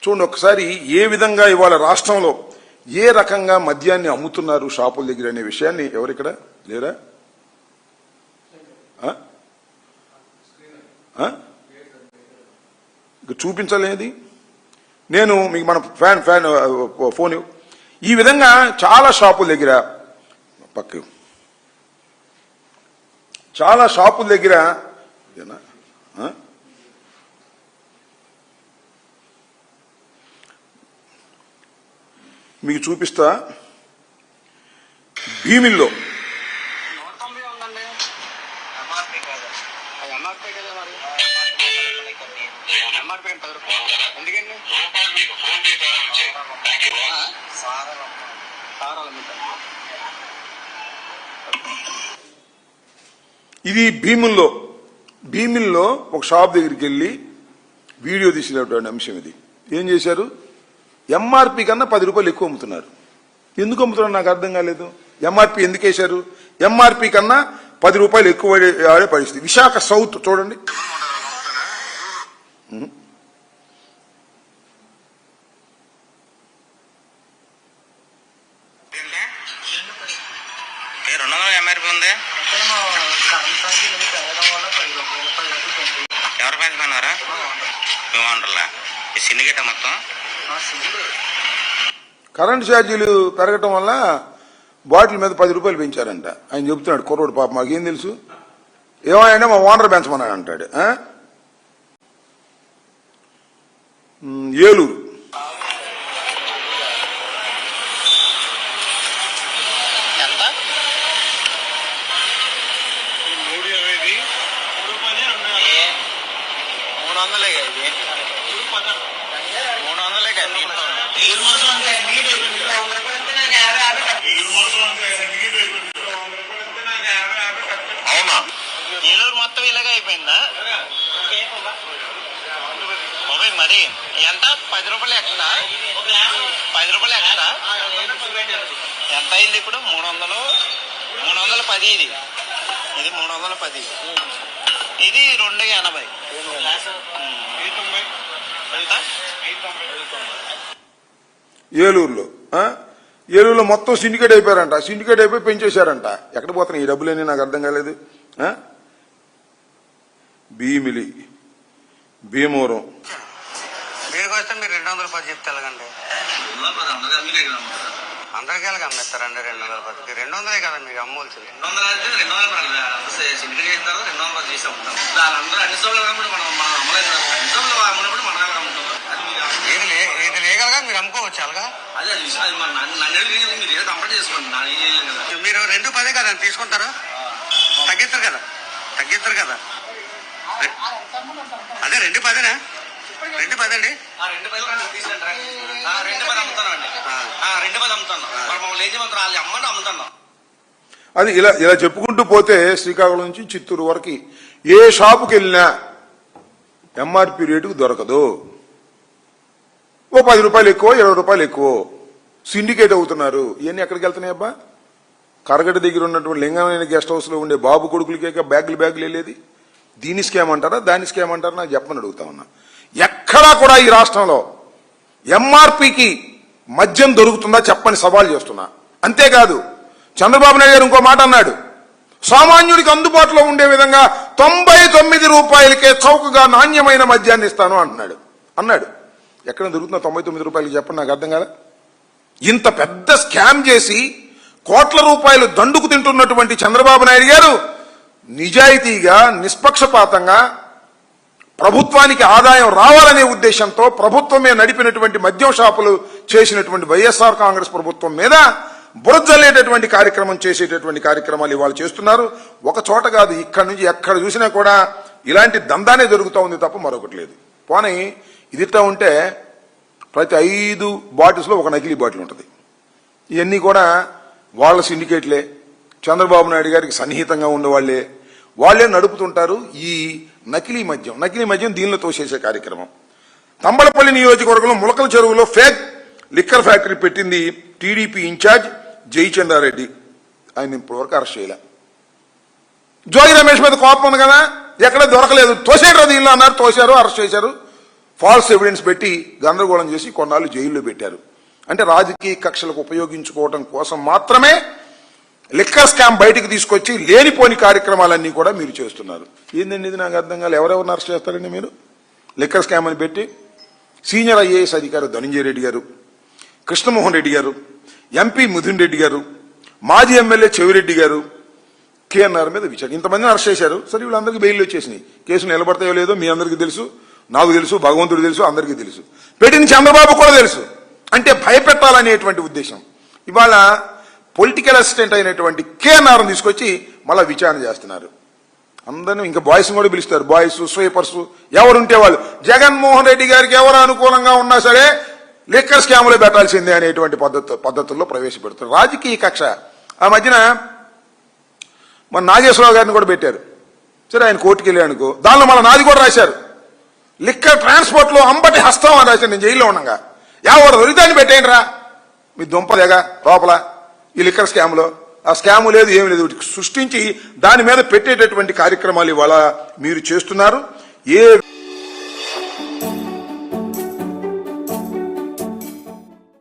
చూడండి ఒకసారి ఏ విధంగా ఇవాళ రాష్ట్రంలో ఏ రకంగా మద్యాన్ని అమ్ముతున్నారు షాపుల దగ్గర అనే విషయాన్ని ఎవరిక్కడ లేరా? చూపించలేది నేను మీకు మన ఫ్యాన్ ఫోన్ ఈ విధంగా చాలా షాపుల దగ్గర పక్క చాలా షాపుల దగ్గర మీకు చూపిస్తా. భీమిల్లో ఇది భీమిల్లో ఒక షాప్ దగ్గరికి వెళ్ళి వీడియో తీసినటువంటి అంశం ఇది. ఏం చేశారు? ఎంఆర్పి కన్నా 10 రూపాయలు ఎక్కువ అమ్ముతున్నారు. ఎందుకు అమ్ముతున్నారు నాకు అర్థం కాలేదు. ఎంఆర్పి ఎందుకు వేశారు? ఎంఆర్పి కన్నా 10 రూపాయలు ఎక్కువ ఆడే పరిస్థితి. విశాఖ సౌత్ చూడండి. కరెంట్ ఛార్జీలు పెరగటం వల్ల బాటిల్ మీద 10 రూపాయలు పెంచారంట. ఆయన చెబుతున్నాడు కుర్రోడు పాప మాకేం తెలుసు, ఏమైనా మా ఓనర్ పెంచమన్నాడు అంటాడు. ఏలూరు ఏలూరు మొత్తం ఇలాగే అయిపోయిందా? మరి ఎంత 10 రూపాయలు ఎక్స్ట్రా 10 రూపాయలు ఎక్స్ట్రా ఎంత అయింది ఇప్పుడు? 310. ఇది 310, ఇది 280. ఏలూరులో మొత్తం సిండికేట్ అయిపోయారంట. సిండికేట్ అయిపోయి పెంచేశారంట. ఎక్కడ పోతున్నాయి ఈ డబ్బులేని నాకు అర్థం కాలేదు. భీమిలి, భీమవరం మీరు 210 చెప్తే ఎలాగండి? అందరికీ ఎలాగ అమ్మేస్తారండి? 210 200 కదా మీకు అమ్మవలసింది. 200 ఇది లీగల్గా మీరు అమ్ముకోవచ్చు అలాగా? మీరు 210 కదా తీసుకుంటారు? తగ్గిస్తారు కదా అదే 210 210 అండి. అది ఇలా చెప్పుకుంటూ పోతే శ్రీకాకుళం నుంచి చిత్తూరు వరకు ఏ షాపుకి వెళ్ళినా ఎంఆర్పి రేటుకు దొరకదు. ఓ 10 రూపాయలు ఎక్కువ 20 రూపాయలు ఎక్కువ సిండికేట్ అవుతున్నారు. ఇవన్నీ ఎక్కడికి వెళ్తున్నాయి అబ్బా? కరగడ దగ్గర ఉన్నటువంటి లింగమైన గెస్ట్ హౌస్ లో ఉండే బాబు కొడుకులకే బ్యాగులు వెళ్ళేది. దీని స్కామ్ అంటారా దాని స్కామ్ అంటారా నాకు చెప్పని అడుగుతా ఉన్నా. ఎక్కడా కూడా ఈ రాష్ట్రంలో ఎంఆర్పికి మద్యం దొరుకుతుందా చెప్పని సవాల్ చేస్తున్నా. అంతేకాదు చంద్రబాబు నాయుడు గారు ఇంకో మాట అన్నాడు, సామాన్యుడికి అందుబాటులో ఉండే విధంగా 99 రూపాయలకే చౌకగా నాణ్యమైన మద్యాన్ని ఇస్తాను అన్నాడు. ఎక్కడ దొరుకుతున్నా 99 రూపాయలకి చెప్పండి నాకు అర్థం కాదా? ఇంత పెద్ద స్కామ్ చేసి కోట్ల రూపాయలు దండుకు తింటున్నటువంటి చంద్రబాబు నాయుడు గారు నిజాయితీగా నిష్పక్షపాతంగా ప్రభుత్వానికి ఆదాయం రావాలనే ఉద్దేశంతో ప్రభుత్వమే నడిపినటువంటి మద్యం షాపులు చేసినటువంటి వైఎస్ఆర్ కాంగ్రెస్ ప్రభుత్వం మీద బురజల్లేటటువంటి కార్యక్రమం చేసేటటువంటి కార్యక్రమాలు ఇవాళ చేస్తున్నారు. ఒక చోట కాదు, ఇక్కడి నుంచి ఎక్కడ చూసినా కూడా ఇలాంటి దందానే జరుగుతూ ఉంది తప్ప మరొకటి లేదు. పోనీ ఇదిట్లా ఉంటే ప్రతి 5 బాటిల్స్లో ఒక నకిలీ బాటిల్ ఉంటుంది. ఇవన్నీ కూడా వాళ్ళ సిండికేట్లే, చంద్రబాబు నాయుడు గారికి సన్నిహితంగా ఉండేవాళ్లే, వాళ్లే నడుపుతుంటారు ఈ నకిలీ మద్యం దీనిలో తోసేసే కార్యక్రమం. తంబలపల్లి నియోజకవర్గంలో ములకల చెరువులో ఫేక్ లిక్కర్ ఫ్యాక్టరీ పెట్టింది టీడీపీ ఇన్ఛార్జ్ జయచంద్రారెడ్డి. ఆయన ఇప్పటివరకు అరెస్ట్ చేయలే. జోగి రమేష్ మీద కోపం ఉంది కదా, ఎక్కడ దొరకలేదు, తోసేయరు దీనిలో అన్నారు, తోశారు, అరెస్ట్ చేశారు. ఫాల్స్ ఎవిడెన్స్ పెట్టి గందరగోళం చేసి కొన్నాళ్ళు జైల్లో పెట్టారు. అంటే రాజకీయ కక్షలకు ఉపయోగించుకోవడం కోసం మాత్రమే లిక్కర్ స్కామ్ బయటకు తీసుకొచ్చి లేనిపోని కార్యక్రమాలన్నీ కూడా మీరు చేస్తున్నారు. ఏందండి ఇది నాకు అర్థం కాదు. ఎవరెవరిని అరెస్ట్ చేస్తారండి మీరు? లిక్కర్ స్కామ్ అని పెట్టి సీనియర్ ఐఏఎస్ అధికారి ధనంజయ రెడ్డి గారు, కృష్ణమోహన్ రెడ్డి గారు, ఎంపీ మిథున్ రెడ్డి గారు, మాజీ ఎమ్మెల్యే చెవిరెడ్డి గారు, కేఎన్ఆర్ మీద విచారణ, ఇంతమందిని అరెస్ట్ చేశారు. సరే వీళ్ళందరికీ బెయిల్ వచ్చేసినాయి. కేసులు నిలబడతాయో లేదో మీ అందరికీ తెలుసు, నాకు తెలుసు, భగవంతుడు తెలుసు, అందరికీ తెలుసు, పెట్టిన చంద్రబాబు కూడా తెలుసు. అంటే భయపెట్టాలనేటువంటి ఉద్దేశం. ఇవాళ పొలిటికల్ అసిస్టెంట్ అయినటువంటి కేఎన్ఆర్ తీసుకొచ్చి మళ్ళా విచారణ చేస్తున్నారు. అందరూ ఇంకా బాయ్స్ కూడా పిలుస్తారు, బాయ్స్, స్వీపర్స్, ఎవరుంటే వాళ్ళు. జగన్మోహన్ రెడ్డి గారికి ఎవరు అనుకూలంగా ఉన్నా సరే లిక్కర్ స్కామ్లో పెట్టాల్సిందే అనేటువంటి పద్ధతుల్లో ప్రవేశపెడుతున్నారు రాజకీయ కక్ష. ఆ మధ్యన మన నాగేశ్వరరావు గారిని కూడా పెట్టారు. సరే ఆయన కోర్టుకు వెళ్ళాడు అనుకో, దానిలో మళ్ళీ నాది కూడా రాశారు. లిక్కర్ ట్రాన్స్పోర్ట్ లో అంబటి హస్తం అని రాశారు. నేను జైల్లో ఉండగా ఎవరు దొరికిదాన్ని పెట్టేయండి రా మీ దుంపదేగా లోపల ఈ లిక్కర్ స్కామ్ లో. ఆ స్కామ్ లేదు, ఏమి లేదు, సృష్టించి దాని మీద పెట్టేటటువంటి కార్యక్రమాలు ఇవాళ మీరు చేస్తున్నారు. ఏ